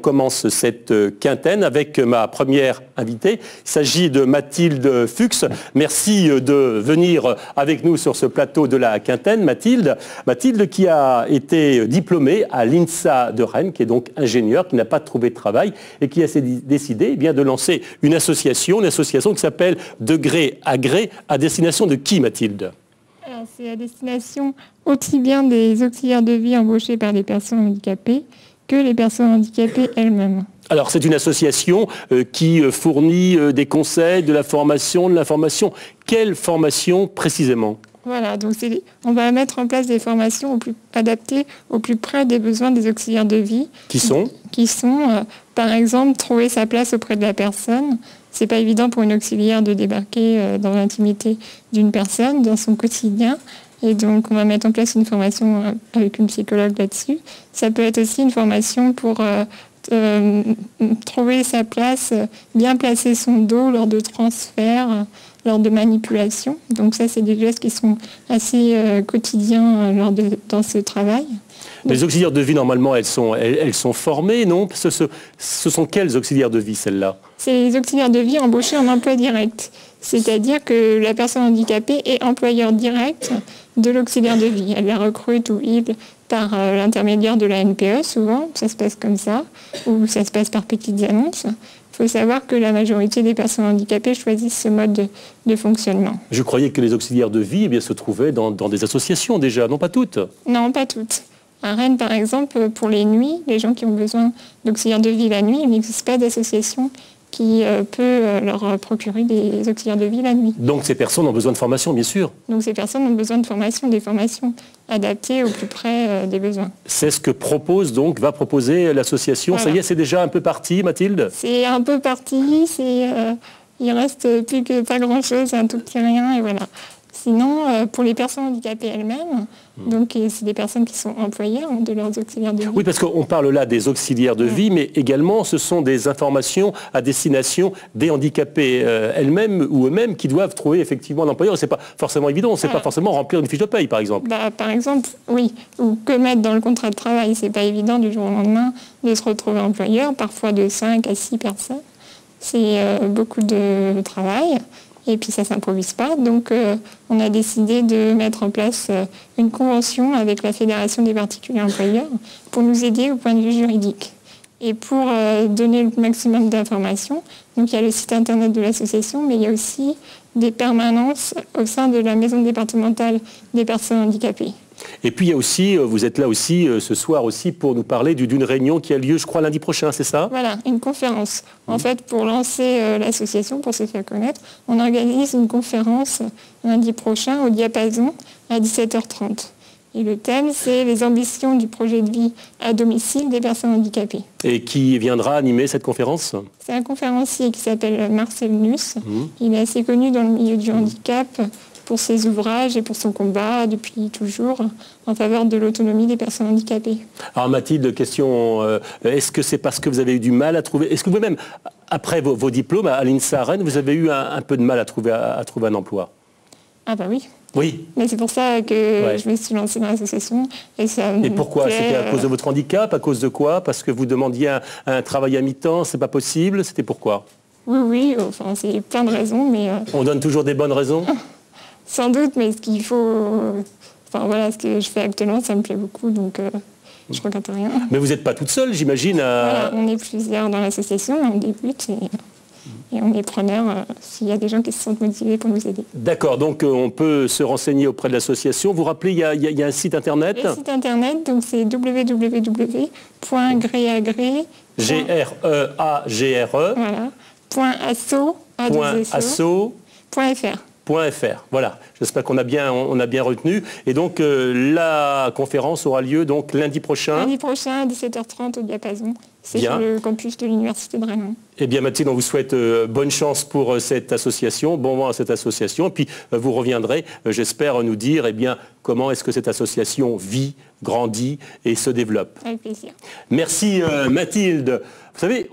commence cette quintaine avec ma première invitée. Il s'agit de Mathilde Fuchs. Merci de venir avec nous sur ce plateau de la quintaine, Mathilde. Mathilde qui a été diplômée à l'INSA de Rennes, qui est donc ingénieure, qui n'a pas trouvé de travail et qui a décidé de lancer une association qui s'appelle De gré à destination de qui, Mathilde ? C'est à destination aussi bien des auxiliaires de vie embauchés par les personnes handicapées que les personnes handicapées elles-mêmes. Alors c'est une association qui fournit des conseils, de la formation, de l'information. Quelle formation précisément ? Voilà, donc on va mettre en place des formations adaptées au plus près des besoins des auxiliaires de vie. Qui sont, par exemple, trouver sa place auprès de la personne. C'est pas évident pour une auxiliaire de débarquer dans l'intimité d'une personne, dans son quotidien. Et donc, on va mettre en place une formation avec une psychologue là-dessus. Ça peut être aussi une formation pour trouver sa place, bien placer son dos lors de transferts, lors de manipulations. Donc ça, c'est des gestes qui sont assez quotidiens dans ce travail. Les auxiliaires de vie, normalement, elles sont formées, non ? Ce sont quels auxiliaires de vie, celles-là ? C'est les auxiliaires de vie embauchés en emploi direct. C'est-à-dire que la personne handicapée est employeur direct de l'auxiliaire de vie. Elle la recrute ou il par l'intermédiaire de la NPE, souvent, ça se passe comme ça, ou ça se passe par petites annonces. Il faut savoir que la majorité des personnes handicapées choisissent ce mode de fonctionnement. Je croyais que les auxiliaires de vie se trouvaient dans des associations déjà, non pas toutes ? Non, pas toutes. À Rennes, par exemple, pour les nuits, les gens qui ont besoin d'auxiliaires de vie la nuit, il n'existe pas d'association qui peut leur procurer des auxiliaires de vie la nuit. Donc ces personnes ont besoin de formation, bien sûr. Donc ces personnes ont besoin de formation, des formations adaptées au plus près des besoins. C'est ce que va proposer l'association. Voilà. Ça y est, c'est déjà un peu parti, Mathilde ? C'est un peu parti, il reste plus que pas grand-chose, un tout petit rien, et voilà. Sinon, pour les personnes handicapées elles-mêmes, donc c'est des personnes qui sont employeurs de leurs auxiliaires de vie. Oui, parce qu'on parle là des auxiliaires de vie, mais également ce sont des informations à destination des handicapés elles-mêmes ou eux-mêmes qui doivent trouver effectivement un employeur. C'est pas forcément évident, c'est pas forcément remplir une fiche de paye, par exemple. Par exemple, oui, ou que mettre dans le contrat de travail. C'est pas évident du jour au lendemain de se retrouver employeur, parfois de 5 à 6 personnes. C'est beaucoup de travail. Et puis ça ne s'improvise pas. Donc on a décidé de mettre en place une convention avec la Fédération des particuliers employeurs pour nous aider au point de vue juridique. Et pour donner le maximum d'informations, donc il y a le site internet de l'association, mais il y a aussi des permanences au sein de la maison départementale des personnes handicapées. Et puis il y a aussi, vous êtes là aussi ce soir aussi pour nous parler d'une réunion qui a lieu, je crois, lundi prochain, c'est ça ? Voilà, une conférence. En fait, pour lancer l'association, pour se faire connaître, on organise une conférence lundi prochain au Diapason à 17h30. Et le thème, c'est les ambitions du projet de vie à domicile des personnes handicapées. Et qui viendra animer cette conférence ? C'est un conférencier qui s'appelle Marcel Nuss. Il est assez connu dans le milieu du handicap pour ses ouvrages et pour son combat depuis toujours en faveur de l'autonomie des personnes handicapées. Alors Mathilde, question, est-ce que c'est parce que vous avez eu du mal à trouver, est-ce que vous-même, après vos diplômes à l'INSA Rennes, vous avez eu un peu de mal à trouver un emploi ? Ah bah oui. Oui. Mais c'est pour ça que je me suis lancée dans l'association. Et pourquoi ? C'était à cause de votre handicap ? À cause de quoi ? Parce que vous demandiez un travail à mi-temps, c'est pas possible ? C'était pourquoi ? Oui, enfin c'est plein de raisons, mais... On donne toujours des bonnes raisons ? Sans doute, mais ce qu'il faut... Enfin voilà, ce que je fais actuellement, ça me plaît beaucoup, donc je ne regrette rien. Mais vous n'êtes pas toute seule, j'imagine Voilà, on est plusieurs dans l'association, on débute et on est preneurs s'il y a des gens qui se sentent motivés pour nous aider. D'accord, donc on peut se renseigner auprès de l'association. Vous rappelez, il y a un site internet ? Le site internet, donc c'est www.greagré. G-R-E-A-G-R-E. Voilà. .asso.fr. Voilà, j'espère qu'on a bien retenu. Et donc la conférence aura lieu donc lundi prochain. Lundi prochain à 17h30 au Diapason. C'est sur le campus de l'Université de Rennes. Eh bien Mathilde, on vous souhaite bonne chance pour cette association, bon vent à cette association. Et puis vous reviendrez, j'espère, nous dire comment est-ce que cette association vit, grandit et se développe. Avec plaisir. Merci Mathilde. Vous savez,